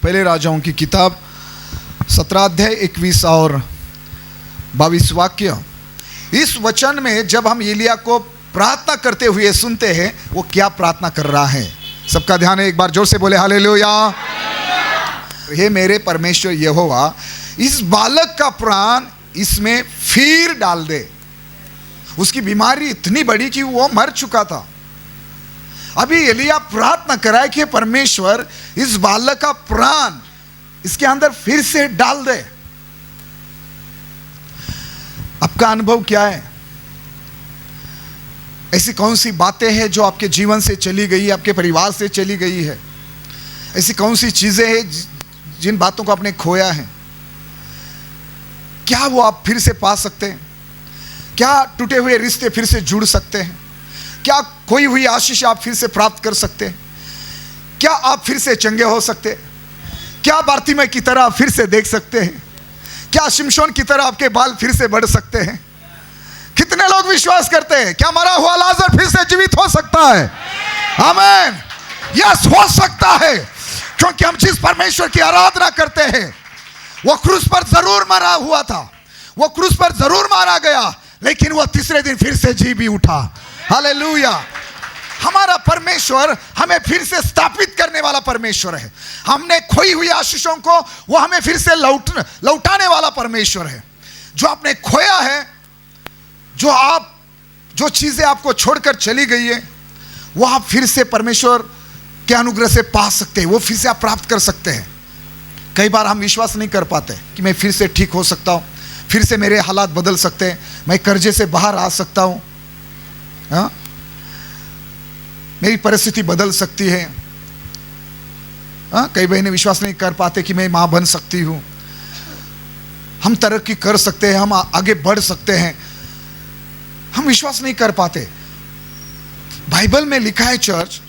पहले राजाओं की किताब 17 अध्याय 21 और 22 वाक्य। इस वचन में जब हम एलिया को प्रार्थना करते हुए सुनते हैं, वो क्या प्रार्थना कर रहा है, सबका ध्यान है। एक बार जोर से बोले हालेलुया। हे मेरे परमेश्वर यहोवा, इस बालक का प्राण इसमें फिर डाल दे। उसकी बीमारी इतनी बड़ी कि वो मर चुका था। अभी एलिया प्रार्थना कराए कि परमेश्वर इस बालक का प्राण इसके अंदर फिर से डाल दे। आपका अनुभव क्या है? ऐसी कौन सी बातें हैं जो आपके जीवन से चली गई, आपके परिवार से चली गई है? ऐसी कौन सी चीजें हैं जिन बातों को आपने खोया है? क्या वो आप फिर से पा सकते हैं? क्या टूटे हुए रिश्ते फिर से जुड़ सकते हैं? क्या खोई हुई आशीष आप फिर से प्राप्त कर सकते हैं? क्या आप फिर से चंगे हो सकते हैं? क्या बार्तिमय की तरह फिर से देख सकते हैं? क्या शिमशोन की तरह आपके बाल फिर से बढ़ सकते हैं? कितने लोग विश्वास करते हैं क्या मरा हुआ लाजर फिर से जीवित हो सकता है? आमीन। यस, हो सकता है, क्योंकि हम जिस परमेश्वर की आराधना करते हैं वो क्रूस पर जरूर मरा हुआ था, वो क्रूस पर जरूर मारा गया, लेकिन वो तीसरे दिन फिर से जी भी उठा। हालेलुया। हमारा परमेश्वर हमें फिर से स्थापित करने वाला परमेश्वर है। हमने खोई हुई आशीषों को वो हमें फिर से लौटाने वाला परमेश्वर है। जो आपने खोया है, जो चीजें आपको छोड़कर चली गई है, वो आप फिर से परमेश्वर के अनुग्रह से पा सकते हैं, वो फिर से आप प्राप्त कर सकते हैं। कई बार हम विश्वास नहीं कर पाते कि मैं फिर से ठीक हो सकता हूँ, फिर से मेरे हालात बदल सकते हैं, मैं कर्जे से बाहर आ सकता हूँ, मेरी परिस्थिति बदल सकती है। कई बहनें विश्वास नहीं कर पाते कि मैं माँ बन सकती हूँ, हम तरक्की कर सकते हैं, हम आगे बढ़ सकते हैं। हम विश्वास नहीं कर पाते। बाइबल में लिखा है चर्च,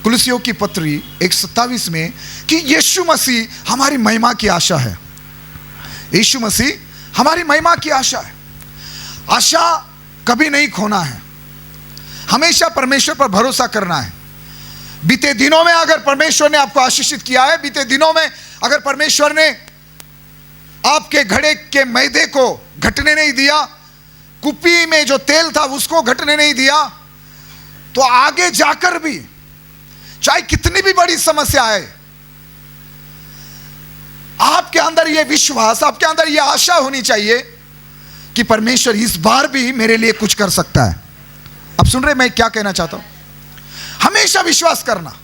कुलुसियों की पत्री 1:27 में कि यीशु मसीह हमारी महिमा की आशा है। यीशु मसीह हमारी महिमा की आशा है। आशा कभी नहीं खोना है, हमेशा परमेश्वर पर भरोसा करना है। बीते दिनों में अगर परमेश्वर ने आपको आशीषित किया है, बीते दिनों में अगर परमेश्वर ने आपके घड़े के मैदे को घटने नहीं दिया, कुप्पी में जो तेल था उसको घटने नहीं दिया, तो आगे जाकर भी चाहे कितनी भी बड़ी समस्या आए, आपके अंदर यह विश्वास, आपके अंदर यह आशा होनी चाहिए कि परमेश्वर इस बार भी मेरे लिए कुछ कर सकता है। अब सुन रहे मैं क्या कहना चाहता हूं? हमेशा विश्वास करना,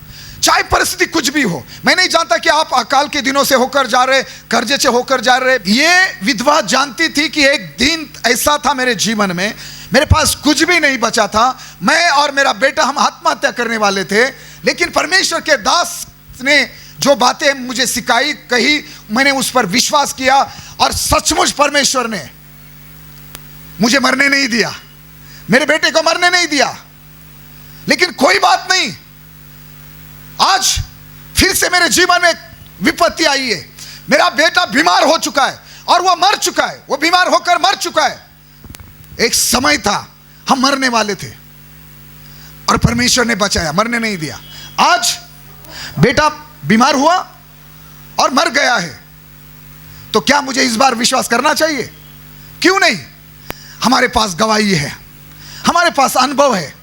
चाहे परिस्थिति कुछ भी हो। मैं नहीं जानता कि आप अकाल के दिनों से होकर जा रहे, कर्जे से होकर जा रहे। ये विधवा जानती थी कि एक दिन ऐसा था मेरे जीवन में, मेरे पास कुछ भी नहीं बचा था, मैं और मेरा बेटा हम आत्महत्या करने वाले थे, लेकिन परमेश्वर के दास ने जो बातें मुझे सिखाई, कही, मैंने उस पर विश्वास किया और सचमुच परमेश्वर ने मुझे मरने नहीं दिया, मेरे बेटे को मरने नहीं दिया। लेकिन कोई बात नहीं, आज फिर से मेरे जीवन में विपत्ति आई है। मेरा बेटा बीमार हो चुका है और वो मर चुका है, वो बीमार होकर मर चुका है। एक समय था हम मरने वाले थे और परमेश्वर ने बचाया, मरने नहीं दिया। आज बेटा बीमार हुआ और मर गया है, तो क्या मुझे इस बार विश्वास करना चाहिए? क्यों नहीं? हमारे पास गवाही है, हमारे पास अनुभव है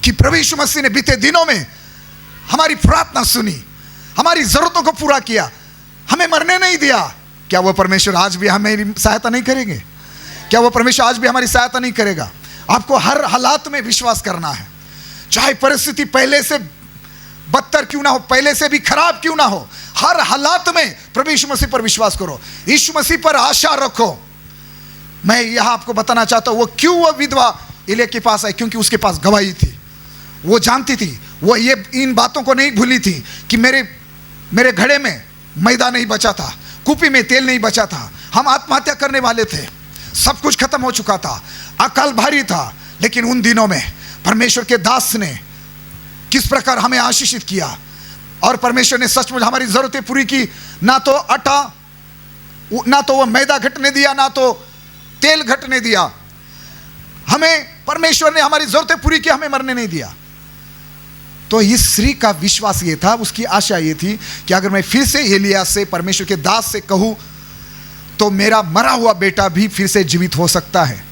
कि प्रभु यीशु मसीह ने बीते दिनों में हमारी प्रार्थना सुनी, हमारी जरूरतों को पूरा किया, हमें मरने नहीं दिया। क्या वो परमेश्वर आज भी हमेरी सहायता नहीं करेंगे? क्या वो परमेश्वर आज भी हमारी सहायता नहीं करेगा? आपको हर हालात में विश्वास करना है, चाहे परिस्थिति पहले से बदतर क्यों ना हो, पहले से भी खराब क्यों ना हो, हर हालात में प्रभु यीशु मसीह पर विश्वास करो, यीशु मसीह पर आशा रखो। मैं यहां आपको बताना चाहता हूं वो क्यों वो विधवा एलिया के पास आई, क्योंकि उसके पास गवाही थी। वो जानती थी, वो ये इन बातों को नहीं भूली थी कि मेरे घड़े में मैदा नहीं बचा था, कुप्पी में तेल नहीं बचा था, हम आत्महत्या करने वाले थे, सब कुछ खत्म हो चुका था, अकाल भारी था। लेकिन उन दिनों में परमेश्वर के दास ने किस प्रकार हमें आशीषित किया और परमेश्वर ने सचमुच हमारी जरूरतें पूरी की। ना तो आटा, ना तो वो मैदा घटने दिया, ना तो तेल घटने दिया। हमें परमेश्वर ने हमारी जरूरतें पूरी की, हमें मरने नहीं दिया। तो इस स्त्री का विश्वास ये था, उसकी आशा ये थी कि अगर मैं फिर से एलिया से, परमेश्वर के दास से कहूँ तो मेरा मरा हुआ बेटा भी फिर से जीवित हो सकता है।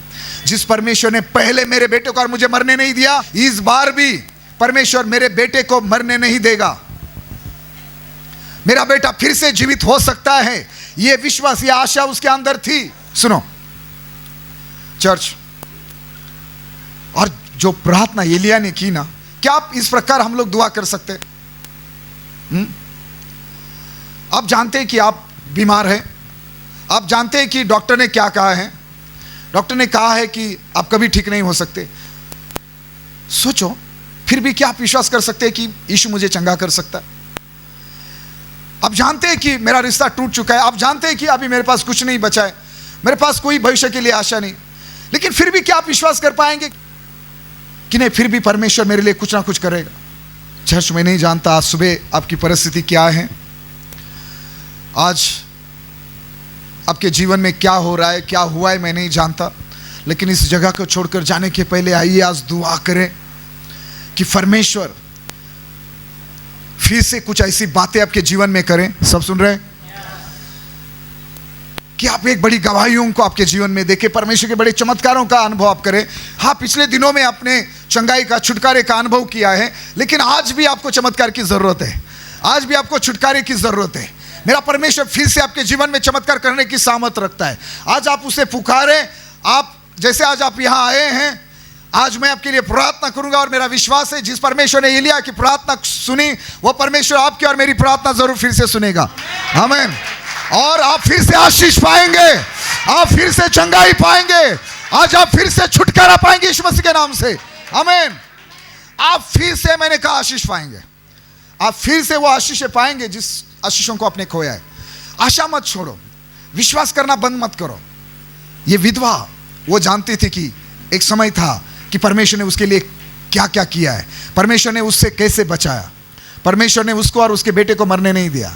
जिस परमेश्वर ने पहले मेरे बेटे को और मुझे मरने नहीं दिया, इस बार भी परमेश्वर मेरे बेटे को मरने नहीं देगा, मेरा बेटा फिर से जीवित हो सकता है। यह विश्वास, यह आशा उसके अंदर थी। सुनो चर्च, और जो प्रार्थना एलिया ने की ना, क्या आप इस प्रकार हम लोग दुआ कर सकते हैं? आप जानते हैं कि आप बीमार हैं, आप जानते हैं कि डॉक्टर ने क्या कहा है, डॉक्टर ने कहा है कि आप कभी ठीक नहीं हो सकते। सोचो, फिर भी क्या आप विश्वास कर सकते हैं कि यीशु मुझे चंगा कर सकता है? आप जानते हैं कि मेरा रिश्ता टूट चुका है, आप जानते हैं कि अभी मेरे पास कुछ नहीं बचा है, मेरे पास कोई भविष्य के लिए आशा नहीं, लेकिन फिर भी क्या आप विश्वास कर पाएंगे कि नहीं, फिर भी परमेश्वर मेरे लिए कुछ ना कुछ करेगा? चर्च, मैं नहीं जानता आज सुबह आपकी परिस्थिति क्या है, आज आपके जीवन में क्या हो रहा है, क्या हुआ है, मैं नहीं जानता, लेकिन इस जगह को छोड़कर जाने के पहले आइए आज दुआ करें कि परमेश्वर फिर से कुछ ऐसी बातें आपके जीवन में करें। सब सुन रहे हैं? कि आप एक बड़ी गवाहियों को आपके जीवन में देखें, परमेश्वर के बड़े चमत्कारों का अनुभव आप करें। हाँ, पिछले दिनों में आपने चंगाई का, छुटकारे का अनुभव किया है, लेकिन आज भी आपको चमत्कार की जरूरत है, आज भी आपको छुटकारे की जरूरत है। मेरा परमेश्वर फिर से आपके जीवन में चमत्कार करने की सामर्थ रखता है। आज आप उसे पुकारें। आप जैसे आज आप यहाँ आए हैं, आज मैं आपके लिए प्रार्थना करूंगा और मेरा विश्वास है जिस परमेश्वर ने एलिया की प्रार्थना सुनी, वो परमेश्वर आपकी और मेरी प्रार्थना जरूर फिर से सुनेगा। आमीन। और आप फिर से आशीष पाएंगे, आप फिर से चंगाई पाएंगे, आज आप फिर से छुटकारा पाएंगे यीशु मसीह के नाम से। आमीन। आप फिर से, मैंने कहा, आशीष पाएंगे। आप फिर से वो आशीष पाएंगे जिस आशीषों को आपने खोया है। आशा मत छोड़ो, विश्वास करना बंद मत करो। ये विधवा, वो जानती थी कि एक समय था कि परमेश्वर ने उसके लिए क्या क्या किया है, परमेश्वर ने उससे कैसे बचाया, परमेश्वर ने उसको और उसके बेटे को मरने नहीं दिया।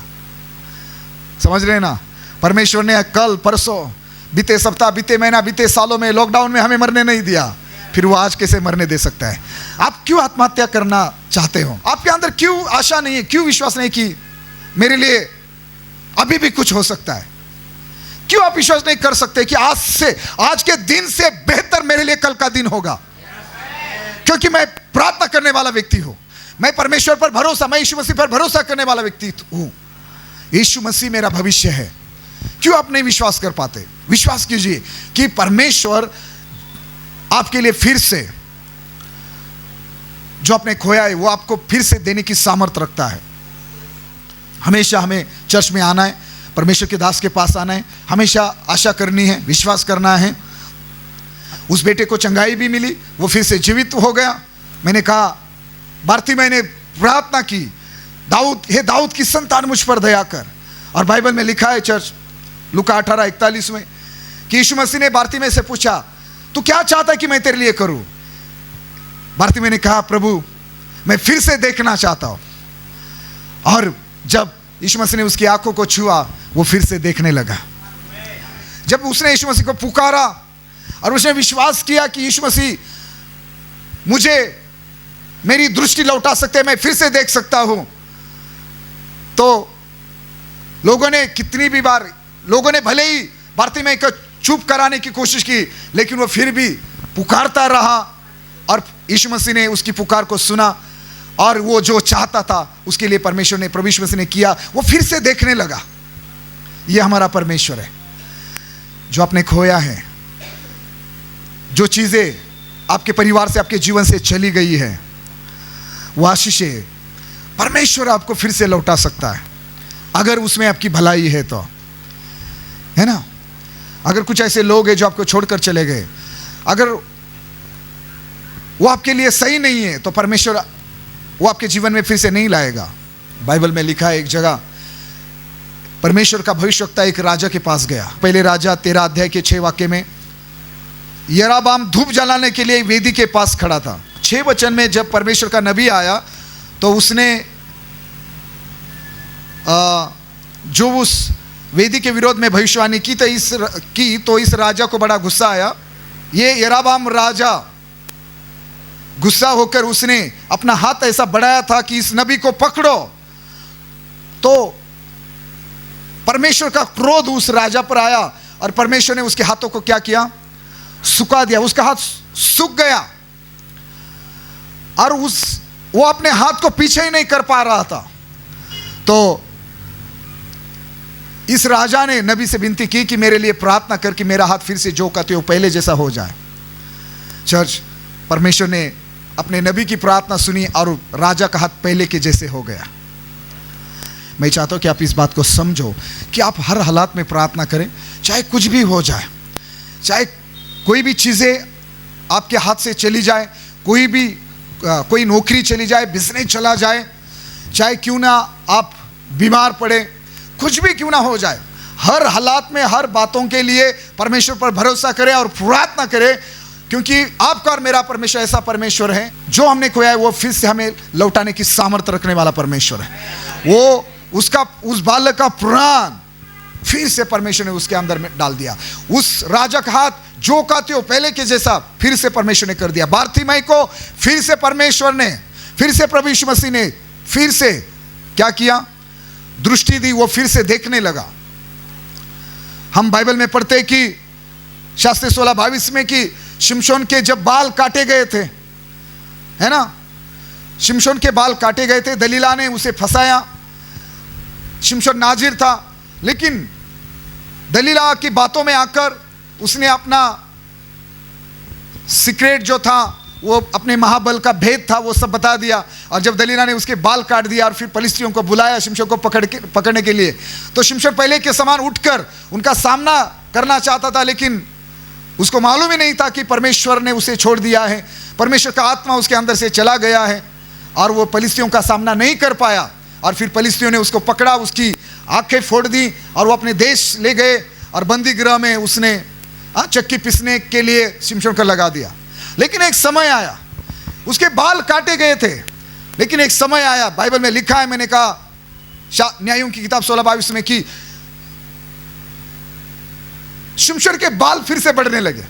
समझ रहे ना? परमेश्वर ने कल परसों, बीते सप्ताह, बीते महीना, बीते सालों में, लॉकडाउन में हमें मरने नहीं दिया, फिर वो आज कैसे मरने दे सकता है? आप क्यों आत्महत्या करना चाहते हो? आपके अंदर क्यों आशा नहीं है, क्यों विश्वास नहीं कि मेरे लिए अभी भी कुछ हो सकता है? क्यों आप विश्वास नहीं कर सकते कि आज से, आज के दिन से बेहतर मेरे लिए कल का दिन होगा? क्योंकि मैं प्रार्थना करने वाला व्यक्ति हूं, मैं परमेश्वर पर भरोसा, मैं यीशु मसीह पर भरोसा करने वाला व्यक्ति हूं। यीशु मसीह मेरा भविष्य है। क्यों आप नहीं विश्वास कर पाते? विश्वास कीजिए कि परमेश्वर आपके लिए फिर से जो आपने खोया है वो आपको फिर से देने की सामर्थ्य रखता है। हमेशा हमें चर्च में आना है, परमेश्वर के दास के पास आना है, हमेशा आशा करनी है, विश्वास करना है। उस बेटे को चंगाई भी मिली, वो फिर से जीवित हो गया। मैंने कहा, बारतिमै ने प्रार्थना की, दाऊद, हे दाऊद की संतान मुझ पर दया कर। और बाइबल में लिखा है चर्च, लूका 18:41 में, कि यीशु मसीह ने बारतिमै से पूछा, तू क्या चाहता है कि मैं तेरे लिए करूं? बारतिमै ने कहा, प्रभु मैं फिर से देखना चाहता हूं। और जब यीशु मसीह ने उसकी आंखों को छुआ, वो फिर से देखने लगा। जब उसने यीशु मसीह को पुकारा और उसने विश्वास किया कि यीशु मसीह मुझे मेरी दृष्टि लौटा सकते हैं, मैं फिर से देख सकता हूं, तो लोगों ने कितनी भी बार, लोगों ने भले ही बारतिमै को चुप कराने की कोशिश की, लेकिन वो फिर भी पुकारता रहा और यीशु मसीह ने उसकी पुकार को सुना और वो जो चाहता था उसके लिए परमेश्वर ने, प्रभु यीशु मसीह ने किया, वो फिर से देखने लगा। ये हमारा परमेश्वर है। जो आपने खोया है, जो चीजें आपके परिवार से, आपके जीवन से चली गई है, वो आशीषें परमेश्वर आपको फिर से लौटा सकता है, अगर उसमें आपकी भलाई है तो, है ना? अगर कुछ ऐसे लोग हैं जो आपको छोड़कर चले गए, अगर वो आपके लिए सही नहीं है, तो परमेश्वर वो आपके जीवन में फिर से नहीं लाएगा। बाइबल में लिखा है एक जगह, परमेश्वर का भविष्यवक्ता एक राजा के पास गया। पहले राजा 13 अध्याय के 6 वाक्य में, यराबाम धूप जलाने के लिए वेदी के पास खड़ा था। 6 वचन में जब परमेश्वर का नबी आया तो उसने जो उस वेदी के विरोध में भविष्यवाणी की तो इस राजा को बड़ा गुस्सा आया। ये यराबाम राजा गुस्सा होकर उसने अपना हाथ ऐसा बढ़ाया था कि इस नबी को पकड़ो, तो परमेश्वर का क्रोध उस राजा पर आया और परमेश्वर ने उसके हाथों को क्या किया, सुखा दिया। उसका हाथ सूख गया और वो अपने हाथ को पीछे ही नहीं कर पा रहा था। तो इस राजा ने नबी से विनती की कि मेरे लिए प्रार्थना कर कि मेरा हाथ फिर से जो कहते हो पहले जैसा हो जाए। चर्च, परमेश्वर ने अपने नबी की प्रार्थना सुनी और राजा का हाथ पहले के जैसे हो गया। मैं चाहता हूं कि आप इस बात को समझो कि आप हर हालात में प्रार्थना करें, चाहे कुछ भी हो जाए, चाहे कोई भी चीज़ें आपके हाथ से चली जाए, कोई नौकरी चली जाए, बिजनेस चला जाए, चाहे क्यों ना आप बीमार पड़े, कुछ भी क्यों ना हो जाए, हर हालात में हर बातों के लिए परमेश्वर पर भरोसा करें और प्रार्थना करें, क्योंकि आपका और मेरा परमेश्वर ऐसा परमेश्वर है जो हमने खोया है वो फिर से हमें लौटाने की सामर्थ्य रखने वाला परमेश्वर है। वो उस बालक का प्राण फिर से परमेश्वर ने उसके अंदर में डाल दिया। उस राजा का हाथ जो कहते हो पहले के जैसा फिर से परमेश्वर ने कर दिया। बारतिमाई को फिर से परमेश्वर ने, फिर से प्रभु यीशु मसीह ने फिर से क्या किया, दृष्टि दी, वो फिर से देखने लगा। हम बाइबल में पढ़ते हैं कि शास्त्री 16:22 में कि शिमशोन के जब बाल काटे गए थे, है ना, शिमशोन के बाल काटे गए थे, दलीला ने उसे फंसाया। शिमशोन नाजिर था, लेकिन दलीला की बातों में आकर उसने अपना सीक्रेट जो था, वो अपने महाबल का भेद था, वो सब बता दिया। और जब दलीला ने उसके बाल काट दिया और फिर फलिस्तियों को बुलाया शिमशोन को पकड़ने के लिए, तो शिमशोन पहले के समान उठकर उनका सामना करना चाहता था, लेकिन उसको मालूम ही नहीं था कि परमेश्वर ने उसे छोड़ दिया है, परमेश्वर का आत्मा उसके अंदर से चला गया है और वो फलिस्तियों का सामना नहीं कर पाया। और फिर फलिस्तियों ने उसको पकड़ा, उसकी आंखें फोड़ दी और वो अपने देश ले गए और बंदी गृह में उसने चक्की पीसने के लिए शिमशोन को लगा दिया। लेकिन एक समय आया, उसके बाल काटे गए थे, लेकिन एक समय आया, बाइबल में लिखा है, मैंने कहा न्यायों की किताब 16:22 में कि शिमशोन के बाल फिर से बढ़ने लगे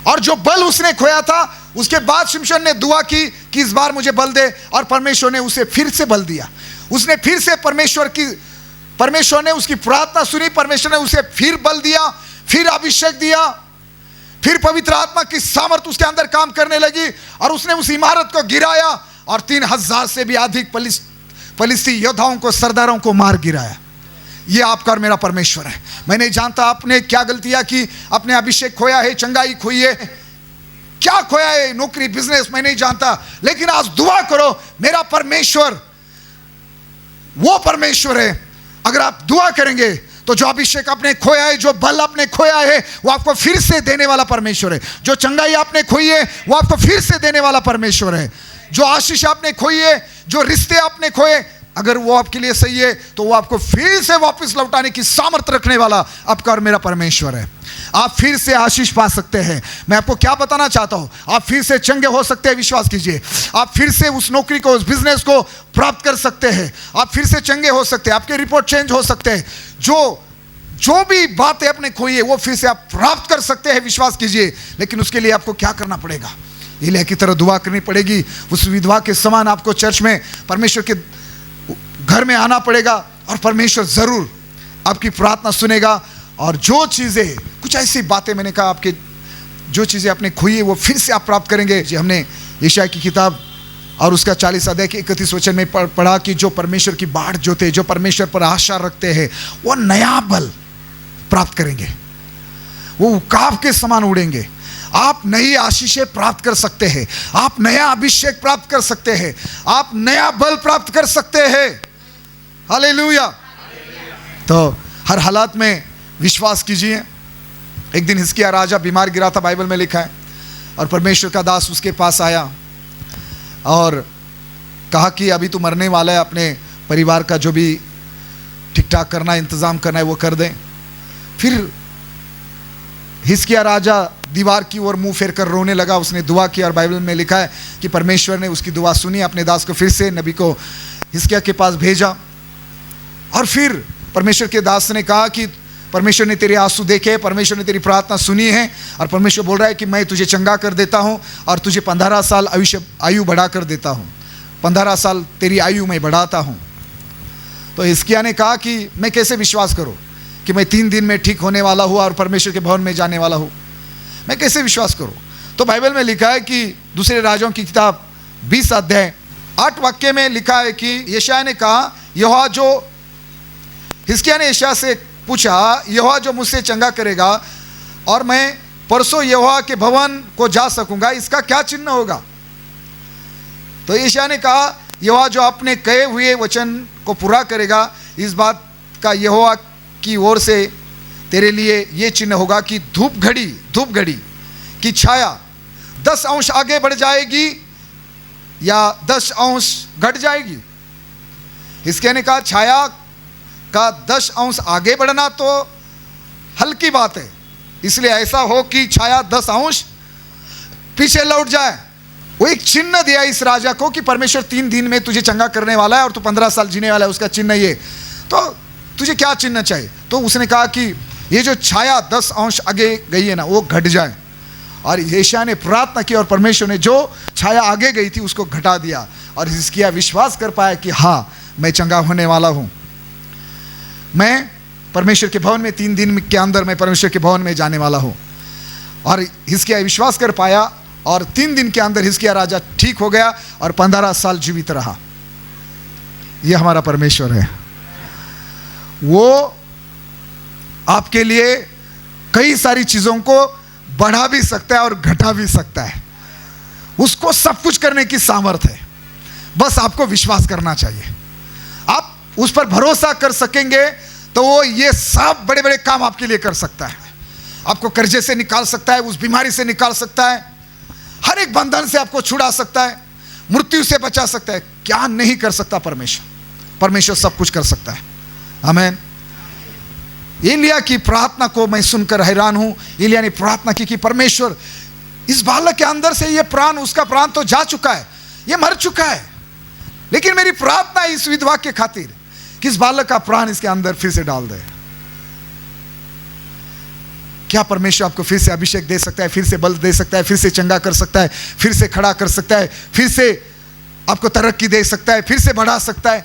और जो बल उसने खोया था उसके बाद शिमशोन ने दुआ की कि इस बार मुझे बल दे, और परमेश्वर ने उसे फिर से बल दिया। उसने फिर से परमेश्वर ने उसकी प्रार्थना सुनी, परमेश्वर ने उसे फिर बल दिया, फिर अभिषेक दिया, फिर पवित्र आत्मा की सामर्थ उसके अंदर काम करने लगी और उसने उस इमारत को गिराया और 3000 से भी अधिक फलिस्ती योद्धाओं को, सरदारों को मार गिराया। ये आपका और मेरा परमेश्वर है। मैं नहीं जानता आपने क्या गलतियां की, अपने अभिषेक खोया है, चंगाई खोई है, क्या खोया है, नौकरी, बिजनेस, मैं नहीं जानता, लेकिन आज दुआ करो, मेरा परमेश्वर वो परमेश्वर है। अगर आप दुआ करेंगे तो जो अभिषेक आपने खोया है, जो बल आपने खोया है, वो आपको फिर से देने वाला परमेश्वर है। जो चंगाई आपने खोई है वो आपको फिर से देने वाला परमेश्वर है। जो आशीष आपने खोई है, जो रिश्ते आपने खोए, अगर वो आपके लिए सही है तो वो आपको फिर से वापस लौटाने की सामर्थ्य रखने वाला आपका और मेरा परमेश्वर है। आप फिर से आशीष पा सकते हैं। मैं आपको क्या बताना चाहता हूं, आप फिर से चंगे हो सकते हैं, विश्वास कीजिए। आप फिर से उस नौकरी को, उस बिजनेस को प्राप्त कर सकते हैं। आप फिर से चंगे हो सकते हैं, आपके रिपोर्ट चेंज हो सकते हैं। जो भी बातें आपने खोई है वो फिर से आप प्राप्त कर सकते हैं, विश्वास कीजिए। लेकिन उसके लिए आपको क्या करना पड़ेगा, एलिया की तरह दुआ करनी पड़ेगी। उस विधवा के समान आपको चर्च में, परमेश्वर के घर में आना पड़ेगा और परमेश्वर जरूर आपकी प्रार्थना सुनेगा। और जो चीज़ें, कुछ ऐसी बातें मैंने कहा, आपके जो चीज़ें आपने खोई है वो फिर से आप प्राप्त करेंगे। जी, हमने यशायाह की किताब और उसका 40 अध्याय के 31 वचन में पढ़ा कि जो परमेश्वर की बाट जोते, जो परमेश्वर पर आशा रखते हैं, वो नया बल प्राप्त करेंगे, वो उकाब के समान उड़ेंगे। आप नई आशीषें प्राप्त कर सकते हैं, आप नया अभिषेक प्राप्त कर सकते हैं, आप नया बल प्राप्त कर सकते हैं। हालेलुया। तो हर हालात में विश्वास कीजिए। एक दिन हिजकिय्याह राजा बीमार गिरा था, बाइबल में लिखा है, और परमेश्वर का दास उसके पास आया और कहा कि अभी तू मरने वाला है, अपने परिवार का जो भी ठीक ठाक करना है, इंतज़ाम करना है वो कर दें। फिर हिजकिय्याह राजा दीवार की ओर मुंह फेर कर रोने लगा। उसने दुआ की और बाइबल में लिखा है कि परमेश्वर ने उसकी दुआ सुनी, अपने दास को फिर से नबी को हिजकिय्याह के पास भेजा। और फिर परमेश्वर के दास ने कहा कि परमेश्वर ने तेरे आंसू देखे, परमेश्वर ने तेरी प्रार्थना सुनी है, और परमेश्वर बोल रहा है कि मैं तुझे चंगा कर देता हूँ और तुझे 15 साल आयु बढ़ा कर देता हूँ, 15 साल तेरी आयु मैं बढ़ाता हूँ। तो हिजकिय्याह ने कहा कि मैं कैसे विश्वास करूँ कि मैं 3 दिन में ठीक होने वाला हूँ और परमेश्वर के भवन में जाने वाला हूँ, मैं कैसे विश्वास करूँ? तो बाइबल में लिखा है कि दूसरे राजाओं की किताब 20 अध्याय 8 वाक्य में लिखा है कि यशायाह ने कहा, यहोवा जो, हिजकिय्याह ने यशायाह से पूछा, यहोवा जो मुझसे चंगा करेगा और मैं परसों यहोवा के भवन को जा सकूंगा, इसका क्या चिन्ह होगा? तो यशायाह ने कहा, यहोवा जो अपने कहे हुए वचन को पूरा करेगा, इस बात का यहोवा की ओर से तेरे लिए ये चिन्ह होगा कि धूप घड़ी की छाया 10 अंश आगे बढ़ जाएगी या 10 अंश घट जाएगी। हिजकिय्याह ने कहा, छाया का 10 अंश आगे बढ़ना तो हल्की बात है, इसलिए ऐसा हो कि छाया 10 अंश पीछे लौट जाए। वो एक चिन्ह दिया इस राजा को कि परमेश्वर 3 दिन में तुझे चंगा करने वाला है और तू 15 साल जीने वाला है, उसका चिन्ह ये। तो तुझे क्या चिन्ह चाहिए? तो उसने कहा कि ये जो छाया 10 अंश आगे गई है ना, वो घट जाए। और यशायाह ने प्रार्थना की और परमेश्वर ने जो छाया आगे गई थी उसको घटा दिया, और हिजकिय्याह विश्वास कर पाया कि हाँ, मैं चंगा होने वाला हूँ, मैं परमेश्वर के भवन में 3 दिन के अंदर मैं परमेश्वर के भवन में जाने वाला हूँ। और हिजकिय्याह विश्वास कर पाया और 3 दिन के अंदर हिजकिय्याह राजा ठीक हो गया और 15 साल जीवित रहा। ये हमारा परमेश्वर है, वो आपके लिए कई सारी चीज़ों को बढ़ा भी सकता है और घटा भी सकता है। उसको सब कुछ करने की सामर्थ्य है, बस आपको विश्वास करना चाहिए। आप उस पर भरोसा कर सकेंगे तो वो ये सब बड़े बड़े काम आपके लिए कर सकता है। आपको कर्जे से निकाल सकता है, उस बीमारी से निकाल सकता है, हर एक बंधन से आपको छुड़ा सकता है, मृत्यु से बचा सकता है। क्या नहीं कर सकता परमेश्वर? परमेश्वर सब कुछ कर सकता है। आमीन। एलिय्याह की प्रार्थना को मैं सुनकर हैरान हूं। एलिय्याह ने प्रार्थना की कि परमेश्वर, इस बालक के अंदर से ये प्राण, उसका प्राण तो जा चुका है, ये मर चुका है, लेकिन मेरी प्रार्थना इस विधवा के खातिर कि इस बालक का प्राण इसके अंदर फिर से डाल दे। क्या परमेश्वर आपको फिर से अभिषेक दे सकता है, फिर से बल दे सकता है, फिर से चंगा कर सकता है, फिर से खड़ा कर सकता है, फिर से आपको तरक्की दे सकता है, फिर से बढ़ा सकता है?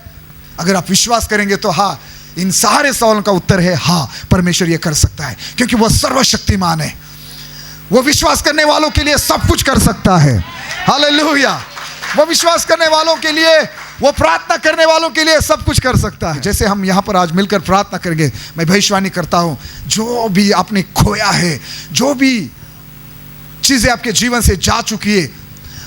अगर आप विश्वास करेंगे तो हाँ, इन सारे सवालों का उत्तर है हाँ, परमेश्वर ये कर सकता है, क्योंकि वह सर्वशक्तिमान है। वो विश्वास करने वालों के लिए सब कुछ कर सकता है। हालेलुया। वो विश्वास करने वालों के लिए, वो प्रार्थना करने वालों के लिए सब कुछ कर सकता है। जैसे हम यहाँ पर आज मिलकर प्रार्थना करेंगे, मैं भविष्यवाणी करता हूँ, जो भी आपने खोया है, जो भी चीज़ें आपके जीवन से जा चुकी है,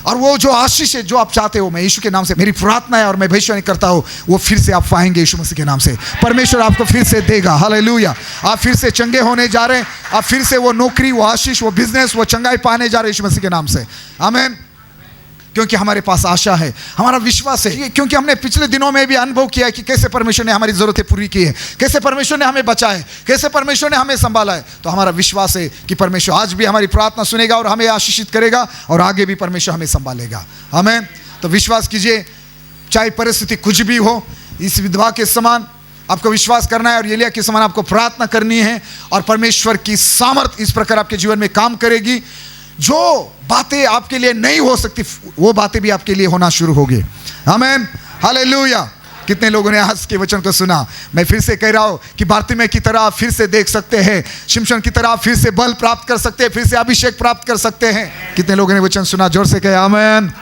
और वो जो आशीष है जो आप चाहते हो, मैं यीशु के नाम से मेरी प्रार्थना है और मैं भविष्यवाणी करता हूँ, वो फिर से आप पाएंगे यीशु मसीह के नाम से। परमेश्वर आपको फिर से देगा। हालेलुया। आप फिर से चंगे होने जा रहे हैं, आप फिर से वो नौकरी, वो आशीष, वो बिजनेस, वो चंगाई पाने जा रहे हैं यीशु मसीह के नाम से। आमीन। क्योंकि हमारे पास आशा है, हमारा विश्वास है, क्योंकि हमने पिछले दिनों में भी अनुभव किया है कि कैसे परमेश्वर ने हमारी ज़रूरतें पूरी की है, कैसे परमेश्वर ने हमें बचाया है, कैसे परमेश्वर ने हमें संभाला है। तो हमारा विश्वास है कि परमेश्वर आज भी हमारी प्रार्थना सुनेगा और हमें आशीषित करेगा, और आगे भी परमेश्वर हमें संभालेगा। आमीन। तो विश्वास कीजिए, चाहे परिस्थिति कुछ भी हो, इस विधवा के समान आपको विश्वास करना है और एलिय्याह के समान आपको प्रार्थना करनी है, और परमेश्वर की सामर्थ्य इस प्रकार आपके जीवन में काम करेगी। जो बातें आपके लिए नहीं हो सकती, वो बातें भी आपके लिए होना शुरू होगी। आमीन। हालेलुया। कितने लोगों ने आज के वचन को सुना? मैं फिर से कह रहा हूं कि बारतिमै की तरह आप फिर से देख सकते हैं, शिमशोन की तरह आप फिर से बल प्राप्त कर सकते हैं, फिर से अभिषेक प्राप्त कर सकते हैं। कितने लोगों ने वचन सुना? जोर से कहे आमीन।